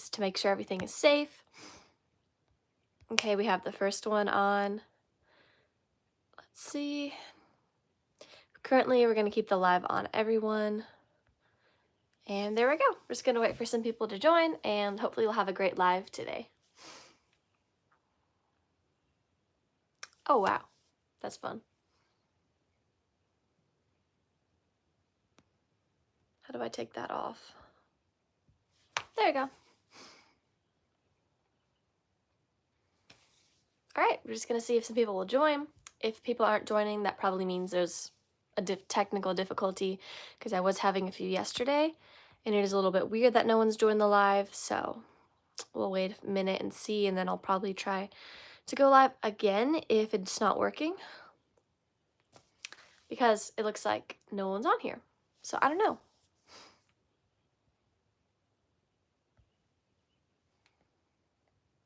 to make sure everything is safe. Okay, we have the first one on. Let's see. Currently, we're going to keep the live on everyone. And there we go. We're just going to wait for some people to join, and hopefully we'll have a great live today. Oh, wow. That's fun. How do I take that off? There you go. All right, we're just going to see if some people will join. If people aren't joining, that probably means there's a technical difficulty, because I was having a few yesterday, and it is a little bit weird that no one's joined the live, so we'll wait a minute and see, and then I'll probably try to go live again if it's not working, because it looks like no one's on here. So I don't know.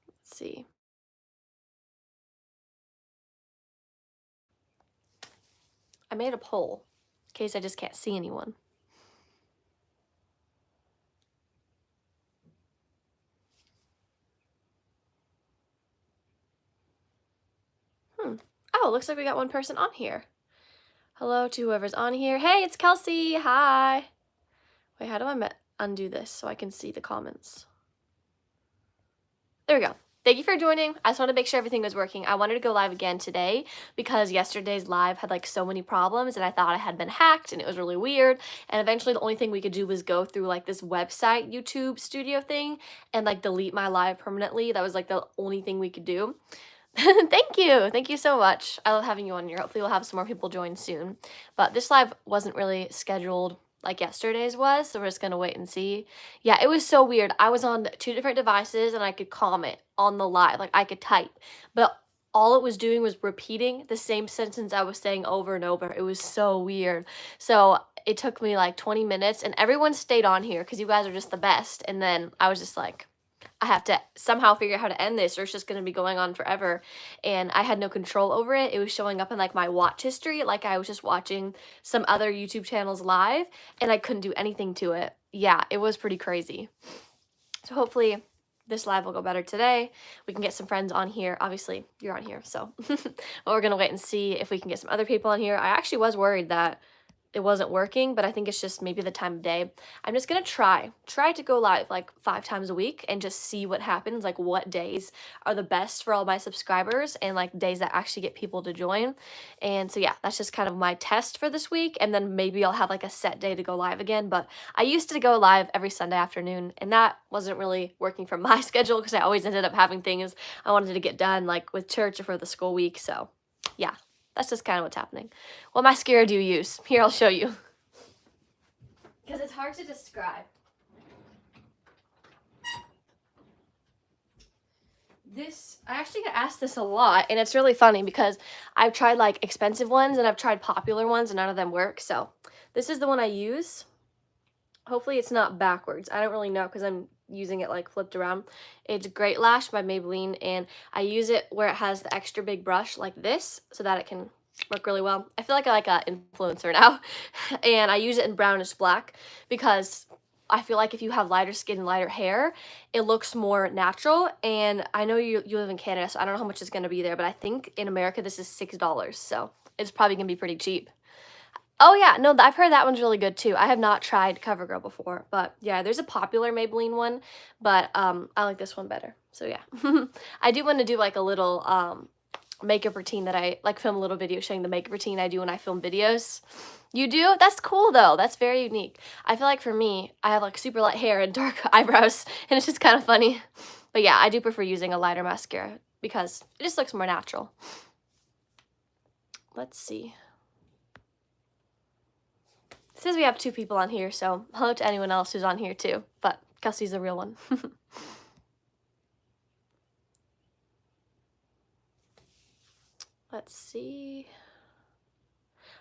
Let's see. I made a poll in case I just can't see anyone. Oh, looks like we got one person on here. Hello to whoever's on here. Hey, it's Kelsey. Hi. Wait, how do I undo this so I can see the comments? There we go. Thank you for joining. I just wanted to make sure everything was working. I wanted to go live again today because yesterday's live had like so many problems, and I thought I had been hacked, and it was really weird. And eventually the only thing we could do was go through like this website YouTube studio thing and like delete my live permanently. That was like the only thing we could do. Thank you. Thank you so much. I love having you on here. Hopefully we'll have some more people join soon. But this live wasn't really scheduled like yesterday's was, so we're just gonna wait and see. Yeah, it was so weird. I was on 2 different devices and I could comment on the live, like I could type, but all it was doing was repeating the same sentence I was saying over and over. It was so weird. So it took me like 20 minutes, and everyone stayed on here because you guys are just the best. And then I was just like, I have to somehow figure out how to end this, or it's just going to be going on forever. And I had no control over it. It was showing up in like my watch history, like I was just watching some other YouTube channels live, and I couldn't do anything to it. Yeah, it was pretty crazy. So hopefully this live will go better today. We can get some friends on here. Obviously, you're on here, so but we're going to wait and see if we can get some other people on here. I actually was worried that it wasn't working, but I think it's just maybe the time of day. I'm just gonna try to go live like 5 times a week and just see what happens, like what days are the best for all my subscribers and like days that actually get people to join. And so yeah, that's just kind of my test for this week, and then maybe I'll have like a set day to go live again. But I used to go live every Sunday afternoon, and that wasn't really working for my schedule because I always ended up having things I wanted to get done like with church or for the school week. So yeah, that's just kind of what's happening. What mascara do you use? Here, I'll show you. Because it's hard to describe. This, I actually get asked this a lot, and it's really funny because I've tried like expensive ones and I've tried popular ones, and none of them work. So this is the one I use. Hopefully it's not backwards. I don't really know because I'm using it like flipped around. It's Great Lash by Maybelline, and I use it where it has the extra big brush like this so that it can work really well. I feel like I like an influencer now. And I use it in brownish black because I feel like if you have lighter skin and lighter hair, it looks more natural. And I know you live in Canada, so I don't know how much it's going to be there, but I think in America this is $6, so it's probably going to be pretty cheap. Oh yeah, no, I've heard that one's really good too. I have not tried CoverGirl before, but yeah, there's a popular Maybelline one, but I like this one better. So yeah, I do want to do like a little makeup routine that I like, film a little video showing the makeup routine I do when I film videos. You do? That's cool though. That's very unique. I feel like for me, I have like super light hair and dark eyebrows, and it's just kind of funny. But yeah, I do prefer using a lighter mascara because it just looks more natural. Let's see. It says we have 2 people on here, so hello to anyone else who's on here too, but Kelsey's the real one. Let's see.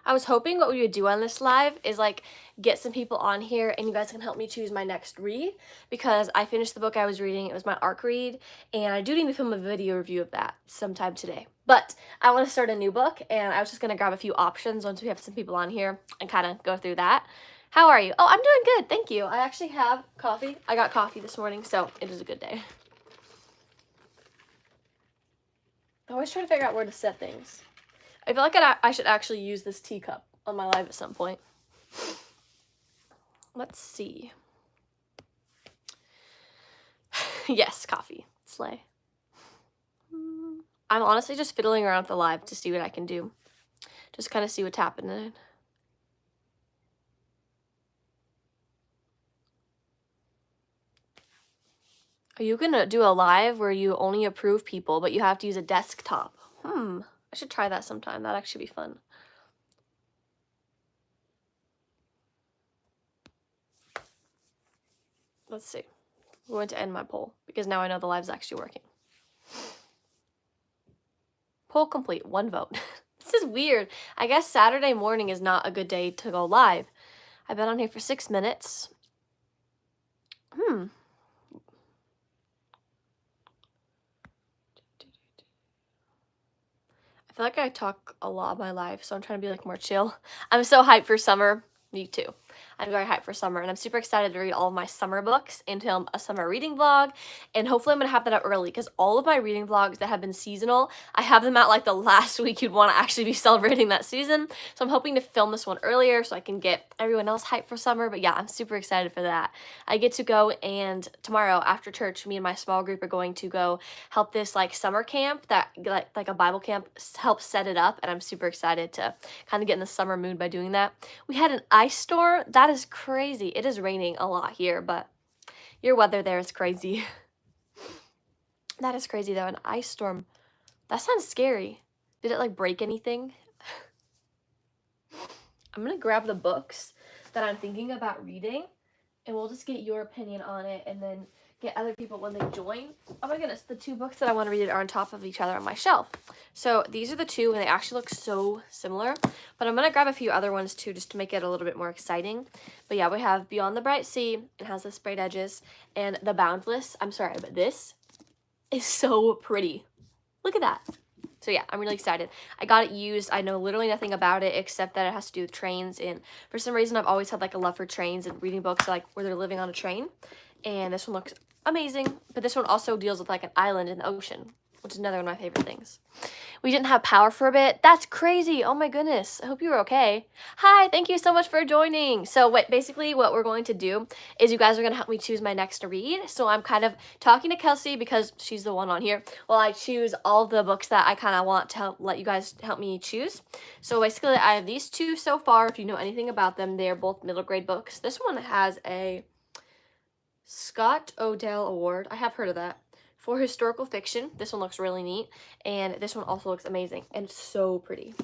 I was hoping what we would do on this live is like get some people on here and you guys can help me choose my next read, because I finished the book I was reading. It was my ARC read, and I do need to film a video review of that sometime today. But I want to start a new book, and I was just going to grab a few options once we have some people on here and kind of go through that. How are you? Oh, I'm doing good, thank you. I actually have coffee. I got coffee this morning, so it is a good day. I always try to figure out where to set things. I feel like I should actually use this teacup on my live at some point. Let's see. Yes, coffee. Slay. I'm honestly just fiddling around with the live to see what I can do. Just kind of see what's happening. Are you gonna do a live where you only approve people, but you have to use a desktop? I should try that sometime. That'd actually be fun. Let's see. I'm going to end my poll because now I know the live's actually working. Poll complete. 1 vote. This is weird. I guess Saturday morning is not a good day to go live. I've been on here for 6 minutes. I feel like I talk a lot in my life, so I'm trying to be like more chill. I'm so hyped for summer. Me too. I'm very hyped for summer, and I'm super excited to read all of my summer books and film a summer reading vlog, and hopefully I'm going to have that out early, because all of my reading vlogs that have been seasonal, I have them out like the last week you'd want to actually be celebrating that season, so I'm hoping to film this one earlier so I can get everyone else hyped for summer, but yeah, I'm super excited for that. I get to go, and tomorrow after church, me and my small group are going to go help this like summer camp that like a Bible camp help set it up, and I'm super excited to kind of get in the summer mood by doing that. We had an ice storm. That is crazy. It is raining a lot here, but your weather there is crazy. That is crazy though, an ice storm. That sounds scary. Did it like break anything? I'm gonna grab the books that I'm thinking about reading, and we'll just get your opinion on it, and then get other people when they join. Oh my goodness, the 2 books that I want to read are on top of each other on my shelf. So these are the 2, and they actually look so similar, but I'm going to grab a few other ones too, just to make it a little bit more exciting. But yeah, we have Beyond the Bright Sea. It has the sprayed edges, and The Boundless. I'm sorry, but this is so pretty. Look at that. So yeah, I'm really excited. I got it used. I know literally nothing about it except that it has to do with trains, and for some reason I've always had like a love for trains and reading books like where they're living on a train. And this one looks amazing, but this one also deals with like an island in the ocean, which is another one of my favorite things. We didn't have power for a bit. That's crazy. Oh my goodness. I hope you were okay. Hi, thank you so much for joining. So basically what we're going to do is you guys are going to help me choose my next read. So I'm kind of talking to Kelsey because she's the one on here. Well, I choose all the books that I kind of want to let you guys help me choose. So basically I have these 2 so far. If you know anything about them, they're both middle grade books. This one has a Scott Odell Award. I have heard of that. For historical fiction. This one looks really neat. And this one also looks amazing. And so pretty.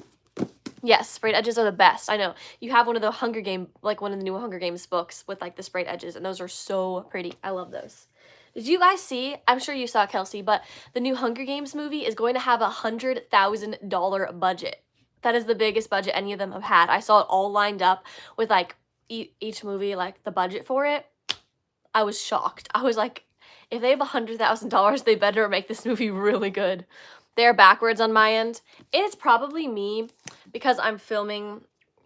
Yes, sprayed edges are the best. I know. You have one of the Hunger Game, like one of the new Hunger Games books with like the sprayed edges. And those are so pretty. I love those. Did you guys see? I'm sure you saw, Kelsey, but the new Hunger Games movie is going to have $100,000 budget. That is the biggest budget any of them have had. I saw it all lined up with like each movie, like the budget for it. I was shocked. I was like, if they have $100,000, they better make this movie really good. They're backwards on my end. It's probably me because I'm filming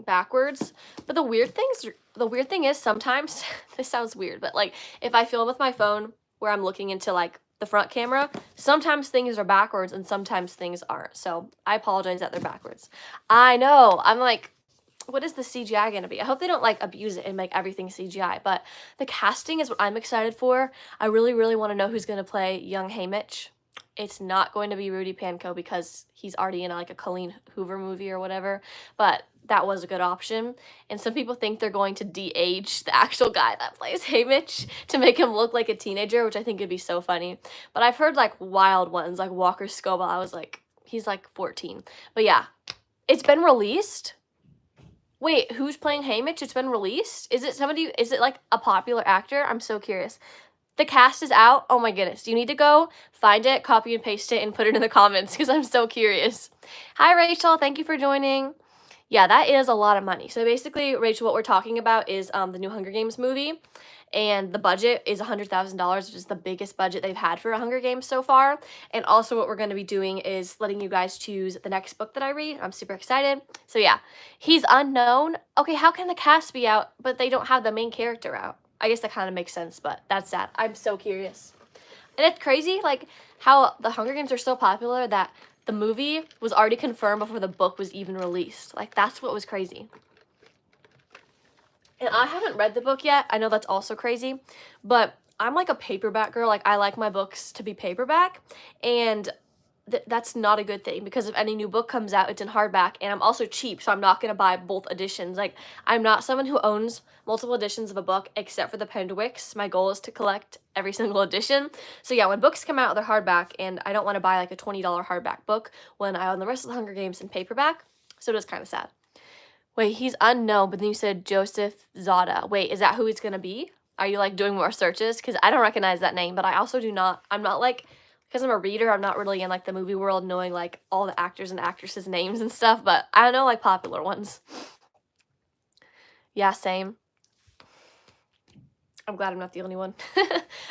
backwards. But the weird thing is sometimes, this sounds weird, but like if I film with my phone where I'm looking into like the front camera, sometimes things are backwards and sometimes things aren't. So I apologize that they're backwards. I know. I'm like, what is the CGI going to be? I hope they don't like abuse it and make everything CGI, but the casting is what I'm excited for. I really, really want to know who's going to play young Haymitch. It's not going to be Rudy Panko because he's already in like a Colleen Hoover movie or whatever, but that was a good option. And some people think they're going to de-age the actual guy that plays Haymitch to make him look like a teenager, which I think would be so funny. But I've heard like wild ones, like Walker Scobell. I was like, he's like 14. But yeah, it's been released. Wait, who's playing Haymitch? It's been released? Is it like a popular actor? I'm so curious. The cast is out. Oh my goodness. You need to go find it, copy and paste it, and put it in the comments because I'm so curious. Hi, Rachel. Thank you for joining. Yeah, that is a lot of money. So basically, Rachel, what we're talking about is the new Hunger Games movie. and the budget is $100,000, which is the biggest budget they've had for a Hunger Games so far. And also what we're going to be doing is letting you guys choose the next book that I read. I'm super excited. So yeah, he's unknown. Okay, how can the cast be out, but they don't have the main character out? I guess that kind of makes sense, but that's sad. I'm so curious. And it's crazy, like, how the Hunger Games are so popular that the movie was already confirmed before the book was even released. Like, that's what was crazy. And I haven't read the book yet. I know that's also crazy, but I'm like a paperback girl. Like, I like my books to be paperback, and that's not a good thing, because if any new book comes out, it's in hardback, and I'm also cheap, so I'm not going to buy both editions. Like, I'm not someone who owns multiple editions of a book except for the Pendwicks. My goal is to collect every single edition. So yeah, when books come out, they're hardback, and I don't want to buy like a $20 hardback book when I own the rest of the Hunger Games in paperback, so it is kind of sad. Wait, he's unknown, but then you said Joseph Zada. Wait, is that who he's going to be? Are you like doing more searches? Because I don't recognize that name, but I also do not, I'm not like, because I'm a reader, I'm not really in like the movie world knowing like all the actors and actresses' names and stuff, but I know like popular ones. Yeah, same. I'm glad I'm not the only one. All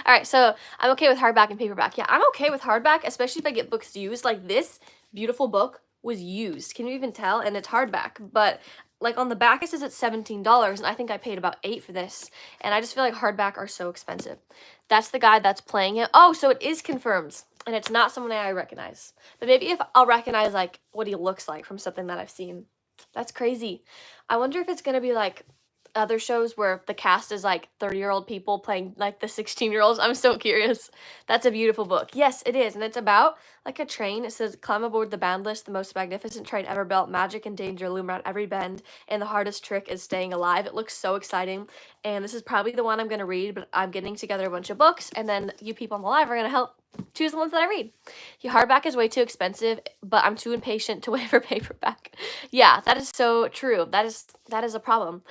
right, so I'm okay with hardback and paperback. Yeah, I'm okay with hardback, especially if I get books used. Like, this beautiful book was used. Can you even tell? And it's hardback, but like on the back it says it's $17, and I think I paid about $8 for this, and I just feel like hardback are so expensive. That's the guy that's playing it. Oh, so it is confirmed, and it's not someone I recognize. But maybe if I'll recognize like what he looks like from something that I've seen. That's crazy. I wonder if it's gonna be like other shows where the cast is like 30-year-old people playing like the 16-year-olds. I'm so curious. That's a beautiful book. Yes, it is. And it's about like a train. It says, climb aboard the Boundless, the most magnificent train ever built. Magic and danger loom around every bend, and the hardest trick is staying alive. It looks so exciting. And this is probably the one I'm going to read, but I'm getting together a bunch of books, and then you people on the live are going to help choose the ones that I read. Your hardback is way too expensive, but I'm too impatient to wait for paperback. Yeah, that is so true. That is a problem.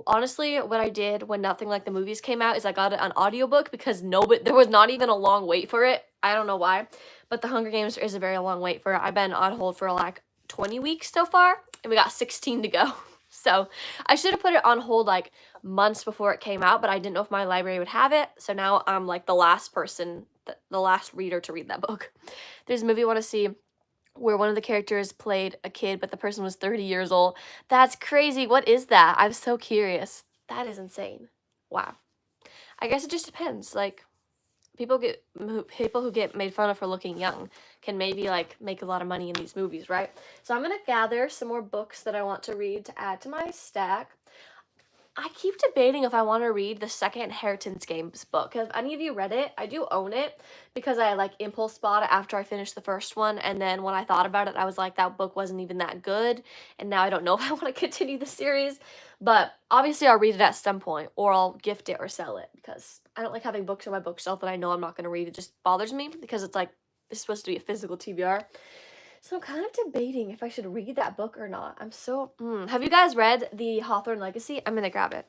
Honestly, what I did when Nothing Like the Movies came out is I got it on audiobook, because there was not even a long wait for it. I don't know why, but The Hunger Games is a very long wait for it. I've been on hold for like 20 weeks so far, and we got 16 to go. So I should have put it on hold like months before it came out, but I didn't know if my library would have it. So now I'm like the last person, the last reader to read that book. There's a movie I want to see where one of the characters played a kid, but the person was 30 years old. That's crazy. What is that? I'm so curious. That is insane. Wow. I guess it just depends. Like, people who get made fun of for looking young can maybe like make a lot of money in these movies, right? So I'm gonna gather some more books that I want to read to add to my stack. I keep debating if I want to read the second Inheritance Games book. Have any of you read it? I do own it because I like impulse bought it after I finished the first one, and then when I thought about it, I was like, that book wasn't even that good, and now I don't know if I want to continue the series. But obviously I'll read it at some point, or I'll gift it or sell it, because I don't like having books on my bookshelf that I know I'm not going to read. It just bothers me because it's like, it's supposed to be a physical TBR. So I'm kind of debating if I should read that book or not. I'm so... Have you guys read the Hawthorne Legacy? I'm going to grab it.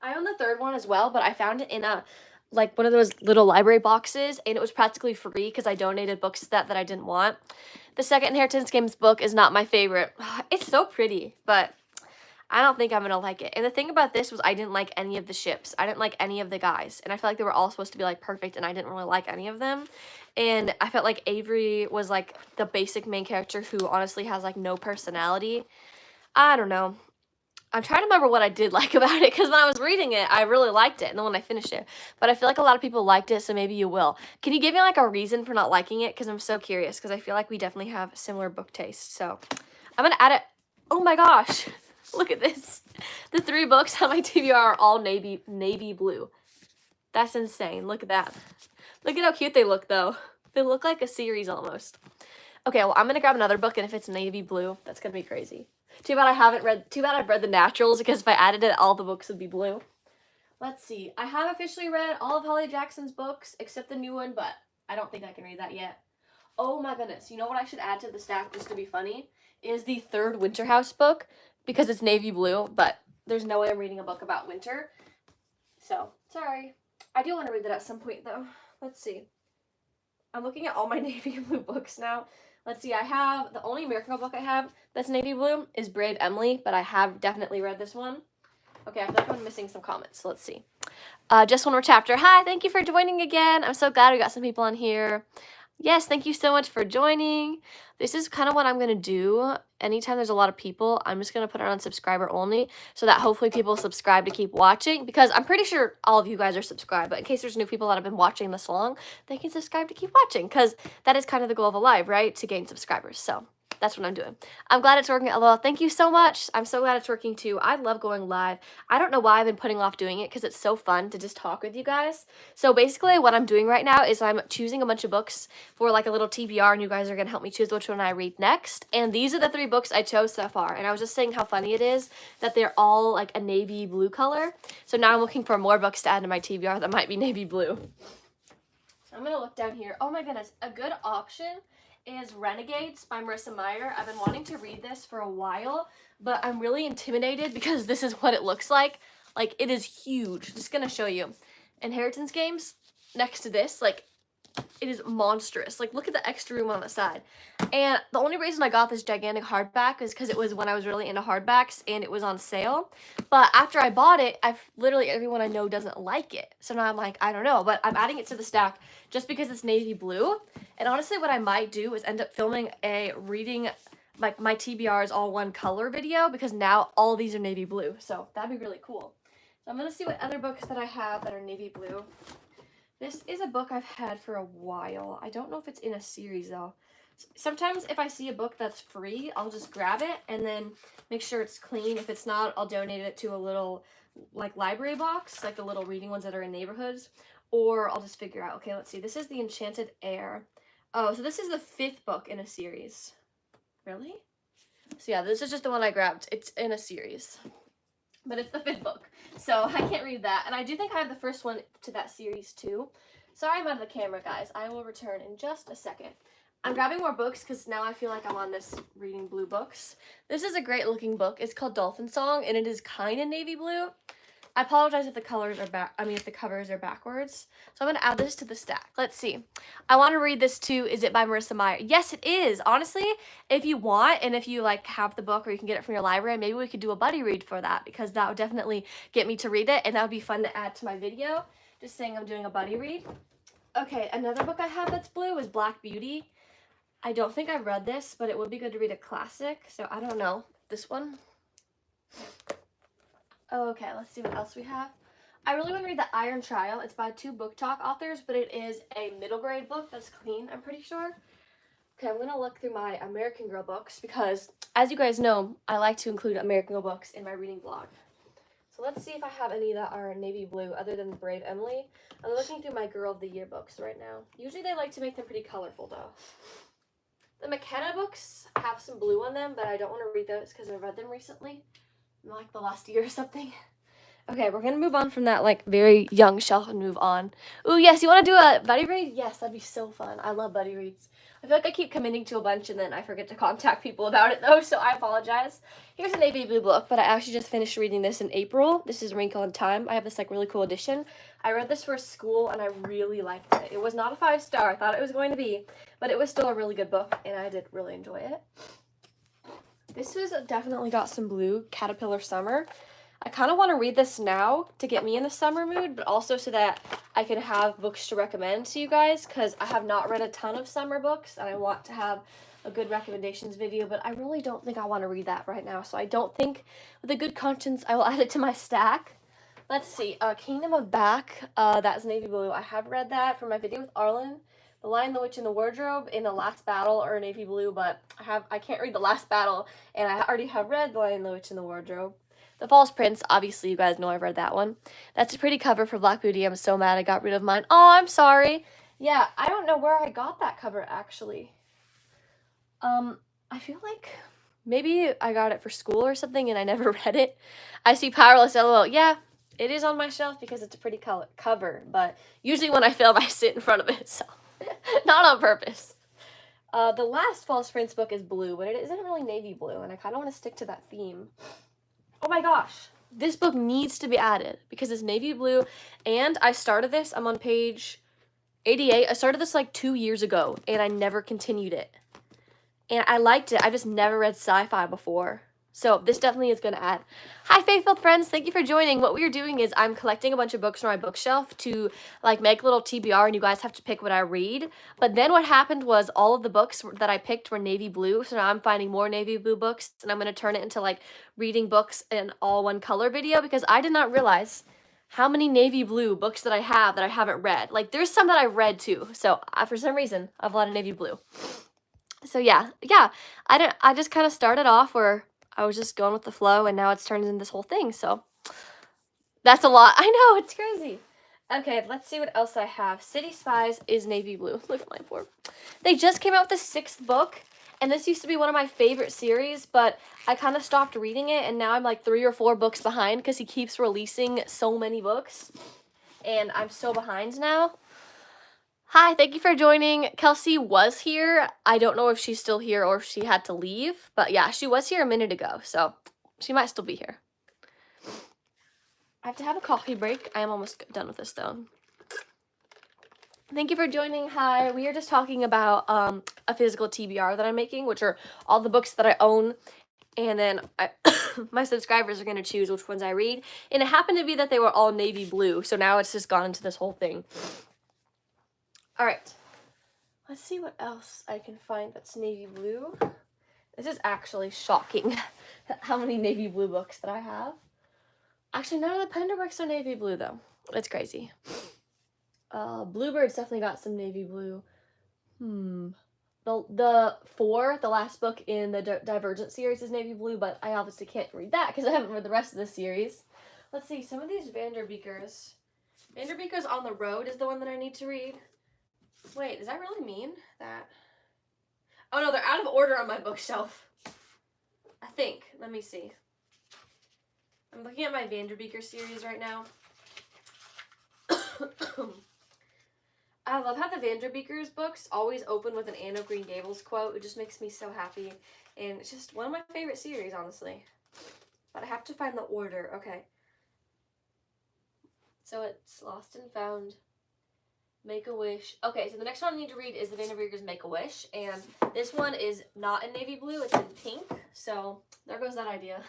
I own the third one as well, but I found it in a like one of those little library boxes, and it was practically free because I donated books to that I didn't want. The second Inheritance Games book is not my favorite. It's so pretty, but I don't think I'm going to like it. And the thing about this was I didn't like any of the ships. I didn't like any of the guys. And I felt like they were all supposed to be like perfect, and I didn't really like any of them. And I felt like Avery was like the basic main character who honestly has like no personality. I don't know. I'm trying to remember what I did like about it, because when I was reading it, I really liked it, and then when I finished it. But I feel like a lot of people liked it, so maybe you will. Can you give me like a reason for not liking it? Because I'm so curious, because I feel like we definitely have similar book tastes. So I'm going to add it. Oh my gosh. Look at this. The 3 books on my TBR are all navy blue. That's insane. Look at that. Look at how cute they look, though. They look like a series almost. Okay, well, I'm going to grab another book, and if it's navy blue, that's going to be crazy. Too bad I've read The Naturals, because if I added it, all the books would be blue. Let's see. I have officially read all of Holly Jackson's books, except the new one, but I don't think I can read that yet. Oh my goodness. You know what I should add to the stack just to be funny? Is the 3rd Winterhouse book, because it's navy blue, but there's no way I'm reading a book about winter. So, sorry. I do want to read that at some point, though. Let's see. I'm looking at all my navy blue books now. Let's see. I have, the only American Girl book I have that's navy blue is Brave Emily, but I have definitely read this one. Okay, I feel like I'm missing some comments, so let's see. Just one more chapter. Hi, thank you for joining again. I'm so glad we got some people on here. Yes, thank you so much for joining. This is kind of what I'm going to do. Anytime there's a lot of people, I'm just going to put it on subscriber only so that hopefully people subscribe to keep watching, because I'm pretty sure all of you guys are subscribed, but in case there's new people that have been watching this long, they can subscribe to keep watching, because that is kind of the goal of a live, right? To gain subscribers. So that's what I'm doing. I'm glad it's working. LOL. Thank you so much. I'm so glad it's working too. I love going live. I don't know why I've been putting off doing it, because it's so fun to just talk with you guys. So basically what I'm doing right now is I'm choosing a bunch of books for like a little TBR, and you guys are going to help me choose which one I read next. And these are the 3 books I chose so far. And I was just saying how funny it is that they're all like a navy blue color. So now I'm looking for more books to add to my TBR that might be navy blue. So I'm going to look down here. Oh my goodness, a good option is Renegades by Marissa Meyer. I've been wanting to read this for a while, but I'm really intimidated because this is what it looks like. Like, it is huge. Just gonna show you. Inheritance Games, next to this, like, it is monstrous. Like, look at the extra room on the side. And the only reason I got this gigantic hardback is because it was when I was really into hardbacks and it was on sale. But after I bought it, literally everyone I know doesn't like it. So now I'm like, I don't know. But I'm adding it to the stack just because it's navy blue. And honestly, what I might do is end up filming a reading like my TBRs all one color video, because now all these are navy blue. So that'd be really cool. So I'm going to see what other books that I have that are navy blue. This is a book I've had for a while. I don't know if it's in a series though. Sometimes if I see a book that's free, I'll just grab it and then make sure it's clean. If it's not, I'll donate it to a little like library box, like the little reading ones that are in neighborhoods. Or I'll just figure out, okay, let's see. This is The Enchanted Heir. Oh, so this is the 5th book in a series. Really? So yeah, this is just the one I grabbed. It's in a series. But it's the 5th book, so I can't read that. And I do think I have the first one to that series too. Sorry I'm out of the camera, guys. I will return in just a second. I'm grabbing more books because now I feel like I'm on this reading blue books. This is a great looking book. It's called Dolphin Song, and it is kind of navy blue. I apologize if the colors are if the covers are backwards. So I'm going to add this to the stack. Let's see. I want to read this too. Is it by Marissa Meyer? Yes, it is. Honestly, if you want, and if you like have the book or you can get it from your library, maybe we could do a buddy read for that, because that would definitely get me to read it, and that would be fun to add to my video. Just saying I'm doing a buddy read. Okay, another book I have that's blue is Black Beauty. I don't think I've read this, but it would be good to read a classic, so I don't know. This one? Okay, let's see what else we have. I really want to read The Iron Trial. It's by 2 book talk authors, but it is a middle grade book that's clean, I'm pretty sure. Okay, I'm going to look through my American Girl books because, as you guys know, I like to include American Girl books in my reading vlog. So let's see if I have any that are navy blue other than Brave Emily. I'm looking through my Girl of the Year books right now. Usually they like to make them pretty colorful, though. The McKenna books have some blue on them, but I don't want to read those because I read them recently. Like the last year or something. Okay, we're gonna move on from that like very young shelf and move on. Ooh, yes, you want to do a buddy read? Yes, that'd be so fun. I love buddy reads. I feel like I keep committing to a bunch and then I forget to contact people about it though, so I apologize. Here's a navy blue book, but I actually just finished reading this in April. This is Wrinkle in Time. I have this like really cool edition. I read this for school and I really liked it. It was not a 5-star. I thought it was going to be, but it was still a really good book and I did really enjoy it. This was definitely got some blue, Caterpillar Summer. I kind of want to read this now to get me in the summer mood, but also so that I can have books to recommend to you guys, because I have not read a ton of summer books, and I want to have a good recommendations video, but I really don't think I want to read that right now, so I don't think, with a good conscience, I will add it to my stack. Let's see, Kingdom of Back, that's navy blue. I have read that for my video with Arlen. The Lion, the Witch, and the Wardrobe in The Last Battle are navy blue, but I can't read The Last Battle, and I already have read The Lion, the Witch, and the Wardrobe. The False Prince, obviously you guys know I've read that one. That's a pretty cover for Black Beauty. I'm so mad I got rid of mine. Oh, I'm sorry. Yeah, I don't know where I got that cover, actually. I feel like maybe I got it for school or something and I never read it. I see Powerless, LOL. Yeah, it is on my shelf because it's a pretty cover, but usually when I film, I sit in front of it, so not on purpose. The last False Prince book is blue, but it isn't really navy blue, and I kind of want to stick to that theme. Oh my gosh, this book needs to be added because it's navy blue, and I started this, I'm on page 88. I started this like 2 years ago, and I never continued it. And I liked it. I just never read sci-fi before. So this definitely is going to add. Hi, Faithful friends. Thank you for joining. What we are doing is I'm collecting a bunch of books from my bookshelf to like make a little TBR, and you guys have to pick what I read. But then what happened was all of the books that I picked were navy blue. So now I'm finding more navy blue books, and I'm going to turn it into like reading books in all one color video, because I did not realize how many navy blue books that I have that I haven't read. Like there's some that I've read too. So for some reason, I have a lot of navy blue. So yeah. I just kind of started off where I was just going with the flow, and now it's turned into this whole thing. So that's a lot. I know, it's crazy. Okay, let's see what else I have. City Spies is navy blue. Look at my board. They just came out with the 6th book, and this used to be one of my favorite series, but I kind of stopped reading it, and now I'm like 3 or 4 books behind because he keeps releasing so many books, and I'm so behind now. Hi, thank you for joining. Kelsey was here. I don't know if she's still here or if she had to leave, but yeah, she was here a minute ago, so she might still be here. I have to have a coffee break. I am almost done with this though. Thank you for joining. Hi, we are just talking about a physical TBR that I'm making, which are all the books that I own, and then my subscribers are going to choose which ones I read, and it happened to be that they were all navy blue, so now it's just gone into this whole thing. All right, let's see what else I can find that's navy blue. This is actually shocking how many navy blue books that I have. Actually, none of the Pender books are navy blue though. It's crazy. Bluebird's definitely got some navy blue. The last book in the Divergent series is navy blue, but I obviously can't read that because I haven't read the rest of the series. Let's see, some of these Vanderbeekers. Vanderbeekers on the Road is the one that I need to read. Wait, does that really mean that? Oh no, they're out of order on my bookshelf. I think. Let me see. I'm looking at my Vanderbeeker series right now. I love how the Vanderbeekers books always open with an Anne of Green Gables quote. It just makes me so happy. And it's just one of my favorite series, honestly. But I have to find the order. Okay. So it's Lost and Found, Make-A-Wish. Okay, so the next one I need to read is the Vanderbeekers Make-A-Wish. And this one is not in navy blue. It's in pink. So there goes that idea.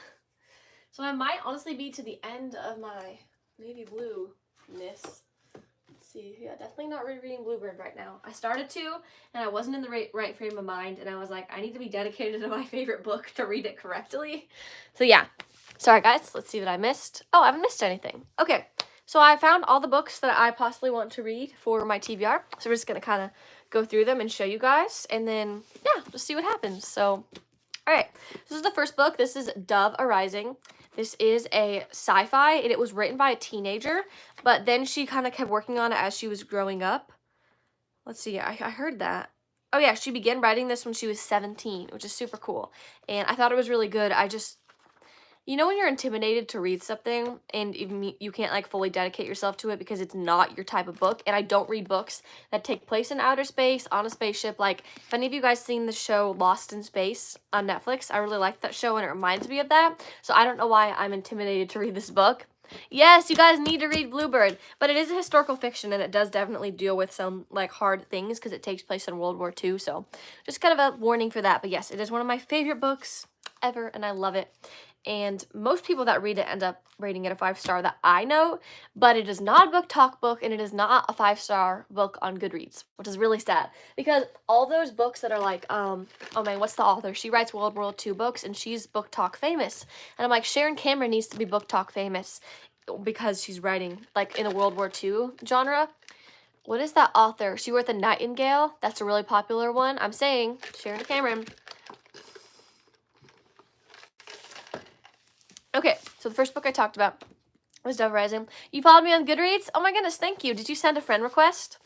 So I might honestly be to the end of my navy blue-ness. Let's see. Yeah, definitely not rereading Bluebird right now. I started to, and I wasn't in the right frame of mind, and I was like, I need to be dedicated to my favorite book to read it correctly. So yeah. Sorry, guys. Let's see what I missed. Oh, I haven't missed anything. Okay. So I found all the books that I possibly want to read for my TBR. So we're just going to kind of go through them and show you guys, and then, yeah, just see what happens. So, all right. This is the first book. This is Dove Arising. This is a sci-fi, and it was written by a teenager, but then she kind of kept working on it as she was growing up. Let's see, I heard that. Oh yeah, she began writing this when she was 17, which is super cool. And I thought it was really good. You know when you're intimidated to read something and you can't like fully dedicate yourself to it because it's not your type of book? And I don't read books that take place in outer space, on a spaceship. Like, if any of you guys seen the show Lost in Space on Netflix, I really like that show and it reminds me of that. So I don't know why I'm intimidated to read this book. Yes, you guys need to read Bluebird, but it is a historical fiction and it does definitely deal with some like hard things because it takes place in World War II. So just kind of a warning for that. But yes, it is one of my favorite books ever and I love it. And most people that read it end up rating it a 5-star that I know, but it is not a book talk book and it is not a 5-star book on Goodreads, which is really sad because all those books that are like, oh man, what's the author? She writes World War II books and she's book talk famous. And I'm like, Sharon Cameron needs to be book talk famous because she's writing like in a World War II genre. What is that author? She wrote The Nightingale. That's a really popular one. I'm saying Sharon Cameron. Okay, so the first book I talked about was Dove Rising. You followed me on Goodreads? Oh my goodness, thank you. Did you send a friend request?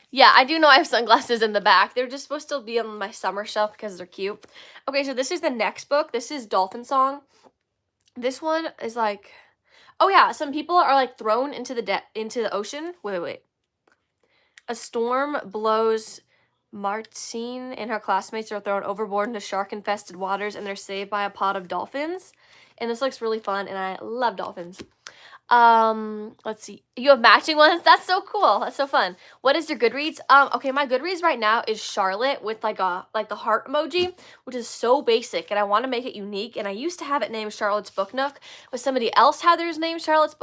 Yeah, I do know I have sunglasses in the back. They're just supposed to be on my summer shelf because they're cute. Okay, so this is the next book. This is Dolphin Song. This one is like, oh yeah, some people are like thrown into the ocean. Wait. A storm blows. Martine and her classmates are thrown overboard into shark-infested waters and they're saved by a pod of dolphins. And this looks really fun, and I love dolphins. Let's see. You have matching ones? That's so cool. That's so fun. What is your Goodreads? Okay, my Goodreads right now is Charlotte with like the heart emoji, which is so basic, and I want to make it unique. And I used to have it named Charlotte's Book Nook, but somebody else had theirs named Charlotte's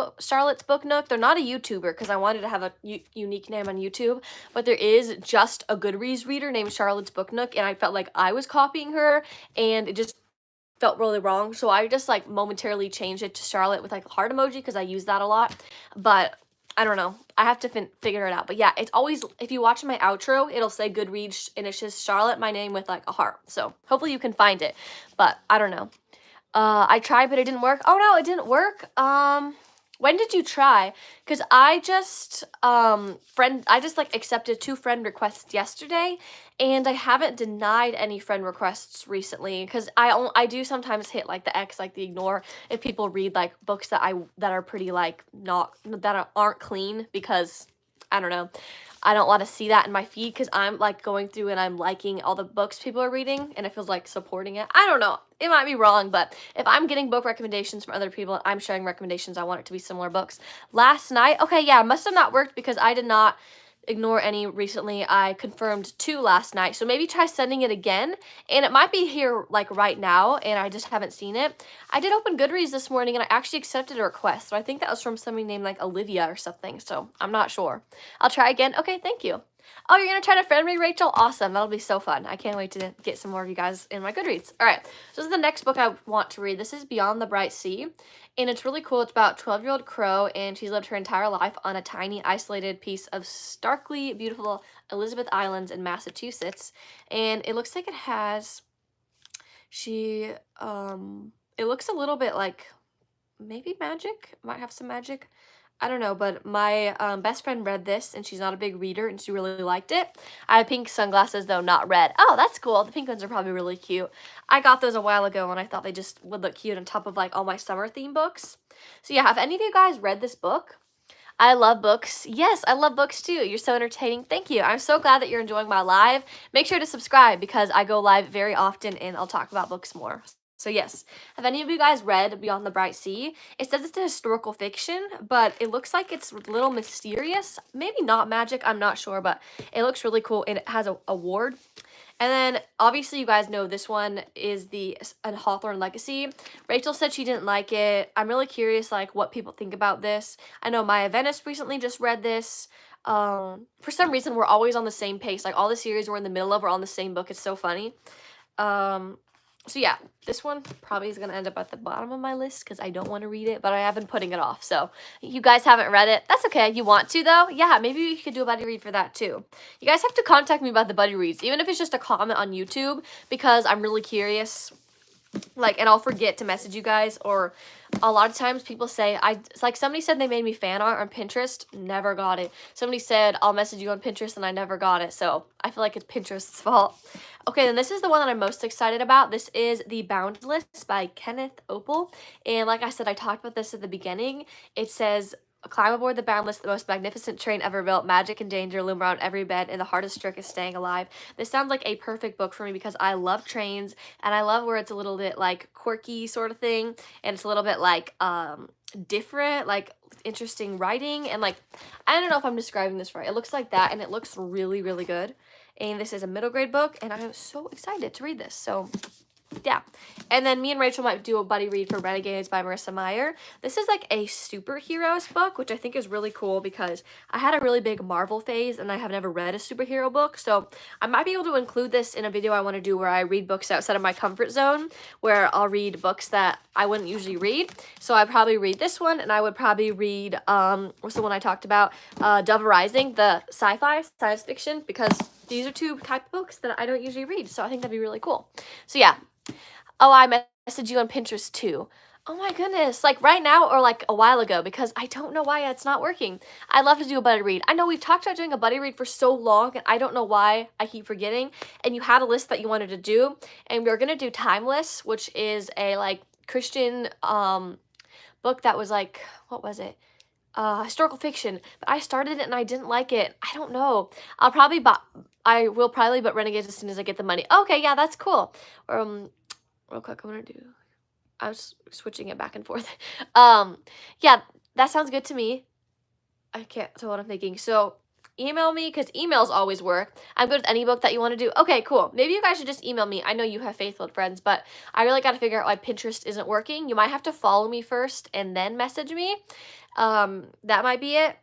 Book Nook. They're not a YouTuber because I wanted to have a unique name on YouTube, but there is just a Goodreads reader named Charlotte's Book Nook, and I felt like I was copying her, and it just felt really wrong, so I just like momentarily changed it to Charlotte with like a heart emoji because I use that a lot. But I don't know, I have to figure it out. But yeah, it's always, if you watch my outro, it'll say Goodreads and it's just Charlotte, my name, with like a heart. So hopefully you can find it, but I don't know. I tried, but it didn't work. Oh no, it didn't work. When did you try? Because I just like accepted 2 friend requests yesterday, and I haven't denied any friend requests recently. Because I do sometimes hit like the X, like the ignore, if people read like books that are pretty like aren't clean, because I don't know. I don't want to see that in my feed because I'm like going through and I'm liking all the books people are reading, and it feels like supporting it. I don't know. It might be wrong, but if I'm getting book recommendations from other people and I'm sharing recommendations, I want it to be similar books. Last night, okay, yeah, must have not worked because I did not ignore any recently. I confirmed 2 last night, so maybe try sending it again, and it might be here like right now and I just haven't seen it. I did open Goodreads this morning and I actually accepted a request, so I think that was from somebody named like Olivia or something, so I'm not sure. I'll try again. Okay, thank you. Oh, you're gonna try to friend me, Rachel? Awesome. That'll be so fun. I can't wait to get some more of you guys in my Goodreads. All right, so this is the next book I want to read. This is Beyond the Bright Sea, and it's really cool. It's about 12-year-old Crow, and she's lived her entire life on a tiny, isolated piece of starkly beautiful Elizabeth Islands in Massachusetts. And it looks like it has, it looks a little bit like maybe magic. Might have some magic. I don't know, but my best friend read this, and she's not a big reader, and she really liked it. I have pink sunglasses, though, not red. Oh, that's cool. The pink ones are probably really cute. I got those a while ago, and I thought they just would look cute on top of, like, all my summer theme books. So, yeah, have any of you guys read this book? I love books. Yes, I love books, too. You're so entertaining. Thank you. I'm so glad that you're enjoying my live. Make sure to subscribe because I go live very often, and I'll talk about books more. So yes, have any of you guys read Beyond the Bright Sea? It says it's a historical fiction, but it looks like it's a little mysterious. Maybe not magic, I'm not sure, but it looks really cool, and it has a award. And then, obviously, you guys know this one is a Hawthorne Legacy. Rachel said she didn't like it. I'm really curious, like, what people think about this. I know Maya Venice recently just read this. For some reason, we're always on the same pace. Like, all the series we're in the middle of are on the same book. It's so funny. So yeah, this one probably is going to end up at the bottom of my list because I don't want to read it, but I have been putting it off. So you guys haven't read it. That's okay. You want to, though? Yeah, maybe we could do a buddy read for that, too. You guys have to contact me about the buddy reads, even if it's just a comment on YouTube, because I'm really curious. Like, and I'll forget to message you guys, or a lot of times people say, it's like somebody said they made me fan art on Pinterest, never got it. Somebody said, I'll message you on Pinterest, and I never got it, so I feel like it's Pinterest's fault. Okay, then this is the one that I'm most excited about. This is The Boundless by Kenneth Opel, and like I said, I talked about this at the beginning. It says, climb aboard the Boundless, the most magnificent train ever built. Magic and danger loom around every bend, and the hardest trick is staying alive. This sounds like a perfect book for me because I love trains, and I love where it's a little bit like quirky sort of thing, and it's a little bit like different, like interesting writing, and like, I don't know if I'm describing this right. It looks like that, and it looks really, really good. And this is a middle grade book, and I'm so excited to read this. So yeah, and then me and Rachel might do a buddy read for Renegades by Marissa Meyer. This is like a superheroes book, which I think is really cool because I had a really big Marvel phase and I have never read a superhero book, so I might be able to include this in a video I want to do where I read books outside of my comfort zone, where I'll read books that I wouldn't usually read. So I'd probably read this one, and I would probably read, what's the one I talked about? Dove Rising, the sci-fi, science fiction, because these are 2 type of books that I don't usually read, so I think that'd be really cool. So yeah. Oh, I messaged you on Pinterest too. Oh my goodness, like right now or like a while ago, because I don't know why it's not working. I'd love to do a buddy read. I know we've talked about doing a buddy read for so long, and I don't know why I keep forgetting. And you had a list that you wanted to do, and we are gonna do Timeless, which is a like Christian book that was like, what was it? Historical fiction. But I started it and I didn't like it. I don't know. I will probably but Renegades as soon as I get the money. Okay, yeah, that's cool. Real quick, I'm switching it back and forth. Yeah, that sounds good to me. I can't tell what I'm thinking. So email me because emails always work. I'm good with any book that you want to do. Okay, cool. Maybe you guys should just email me. I know you have faithful friends, but I really got to figure out why Pinterest isn't working. You might have to follow me first and then message me. That might be it.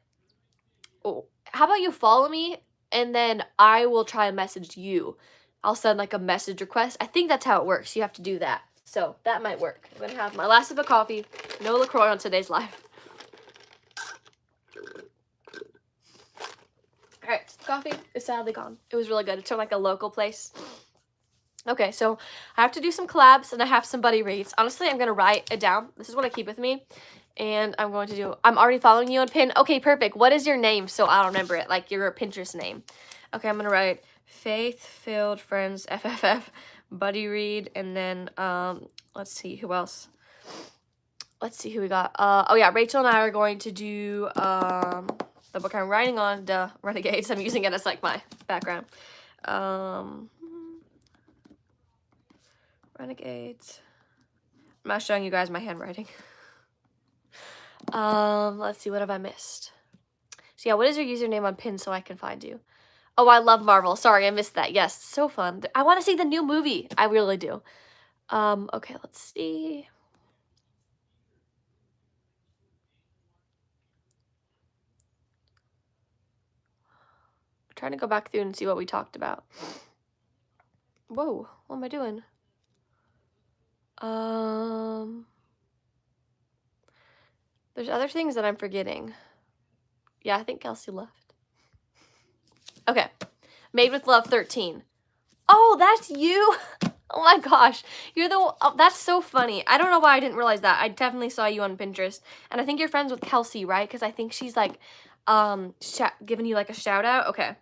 Oh, how about you follow me and then I will try and message you. I'll send like a message request. I think that's how it works. You have to do that. So that might work. I'm gonna have my last sip of coffee. No LaCroix on today's live. All right, coffee is sadly gone. It was really good. It's from like a local place. Okay, so I have to do some collabs and I have some buddy reads. Honestly, I'm gonna write it down. This is what I keep with me. And I'm going to do, I'm already following you on Pin. Okay, perfect. What is your name so I'll remember it, like your Pinterest name? Okay, I'm gonna write Faith-Filled Friends FFF buddy read, and then let's see who else. Let's see who we got. Oh yeah, Rachel and I are going to do the book I'm writing on, Renegades. I'm using it as like my background. Renegades. I'm not showing you guys my handwriting. Let's see, what have I missed? So yeah, what is your username on Pin so I can find you? Oh, I love Marvel. Sorry, I missed that. Yes, so fun. I want to see the new movie. I really do. Okay, let's see. I'm trying to go back through and see what we talked about. Whoa, what am I doing? There's other things that I'm forgetting. Yeah, I think Kelsey left. Okay. Made with Love 13. Oh, that's you. Oh my gosh. You're the, oh, that's so funny. I don't know why I didn't realize that. I definitely saw you on Pinterest. And I think you're friends with Kelsey, right? Because I think she's like, giving you like a shout out. Okay.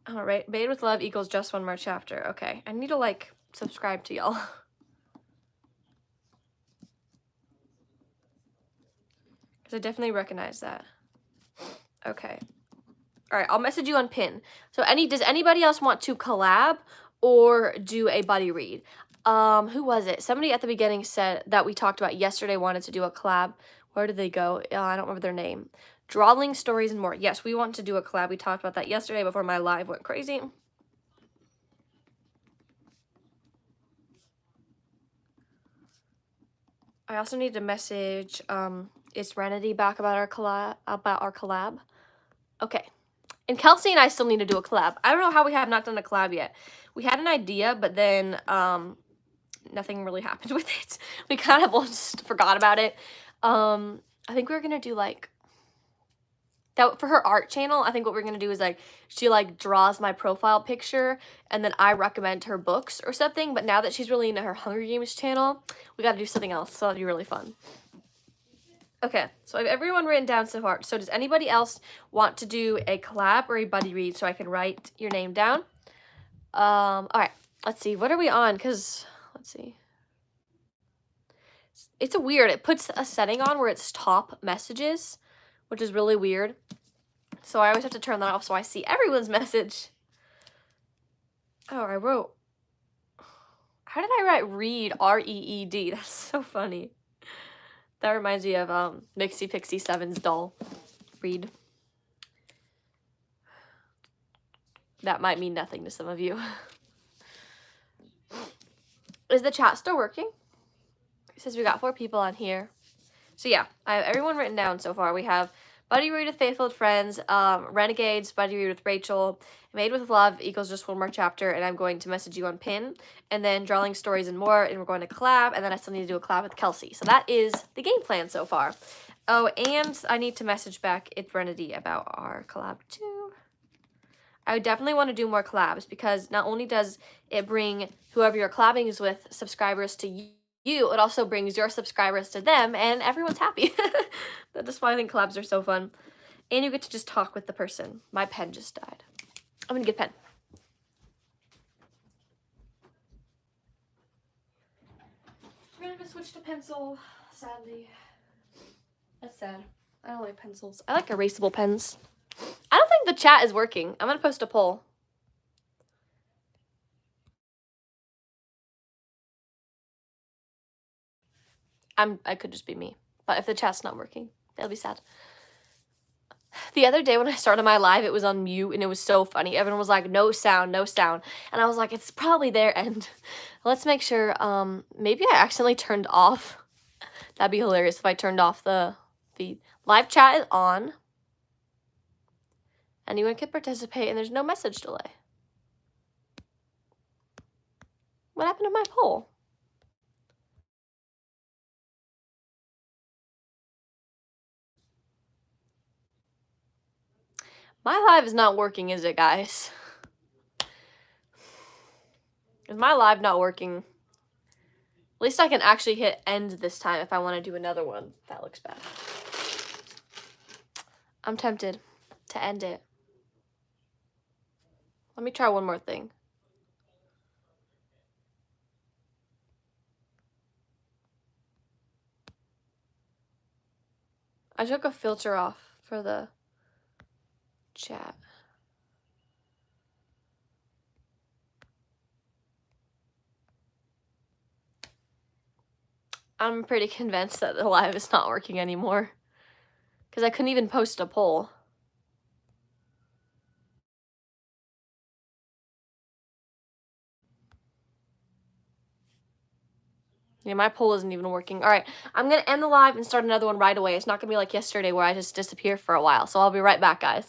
All right. Made with Love equals just one more chapter. Okay. I need to like subscribe to y'all. Because I definitely recognize that. Okay. All right, I'll message you on Pin. So does anybody else want to collab or do a buddy read? Who was it? Somebody at the beginning said that we talked about yesterday wanted to do a collab. Where did they go? I don't remember their name. Drawing Stories and More. Yes, we want to do a collab. We talked about that yesterday before my live went crazy. I also need to message is Renity back about our collab? Okay. And Kelsey and I still need to do a collab. I don't know how we have not done a collab yet. We had an idea, but then nothing really happened with it. We kind of just forgot about it. I think we're gonna do like that for her art channel. I think what we're gonna do is like she like draws my profile picture and then I recommend her books or something. But now that she's really into her Hunger Games channel, we gotta do something else. So that'll be really fun. Okay, so I have everyone written down so far. So does anybody else want to do a collab or a buddy read so I can write your name down? All right, let's see. What are we on? Because, let's see. It's a weird. It puts a setting on where it's top messages, which is really weird. So I always have to turn that off so I see everyone's message. Oh, I wrote. How did I write read? R-E-E-D. That's so funny. That reminds me of Mixie Pixie 7's doll. Read. That might mean nothing to some of you. Is the chat still working? It says we got 4 people on here. So yeah, I have everyone written down so far. We have Buddy Read with Faithful Friends, Renegades, Buddy Read with Rachel, Made with Love equals just one more chapter, and I'm going to message you on Pin, and then Drawing Stories and More, and we're going to collab, and then I still need to do a collab with Kelsey. So that is the game plan so far. Oh, and I need to message back Itrenity about our collab too. I would definitely want to do more collabs because not only does it bring whoever you're collabing is with subscribers to you, it also brings your subscribers to them and everyone's happy. That's why I think collabs are so fun. And you get to just talk with the person. My pen just died. I'm gonna get a pen. We're gonna switch to pencil, sadly. That's sad. I don't like pencils. I like erasable pens. I don't think the chat is working. I'm gonna post a poll. I could just be me. But if the chat's not working, They'll be sad. The other day when I started my live, it was on mute and it was so funny. Everyone was like, no sound, no sound. And I was like, it's probably their end. Let's make sure, maybe I accidentally turned off. That'd be hilarious if I turned off the feed. Live chat is on. Anyone can participate and there's no message delay. What happened to my poll? My live is not working, is it, guys? Is my live not working? At least I can actually hit end this time if I want to do another one. That looks bad. I'm tempted to end it. Let me try one more thing. I took a filter off for the chat. I'm pretty convinced that the live is not working anymore because I couldn't even post a poll. Yeah, my poll isn't even working. All right, I'm going to end the live and start another one right away. It's not going to be like yesterday where I just disappear for a while. So I'll be right back, guys.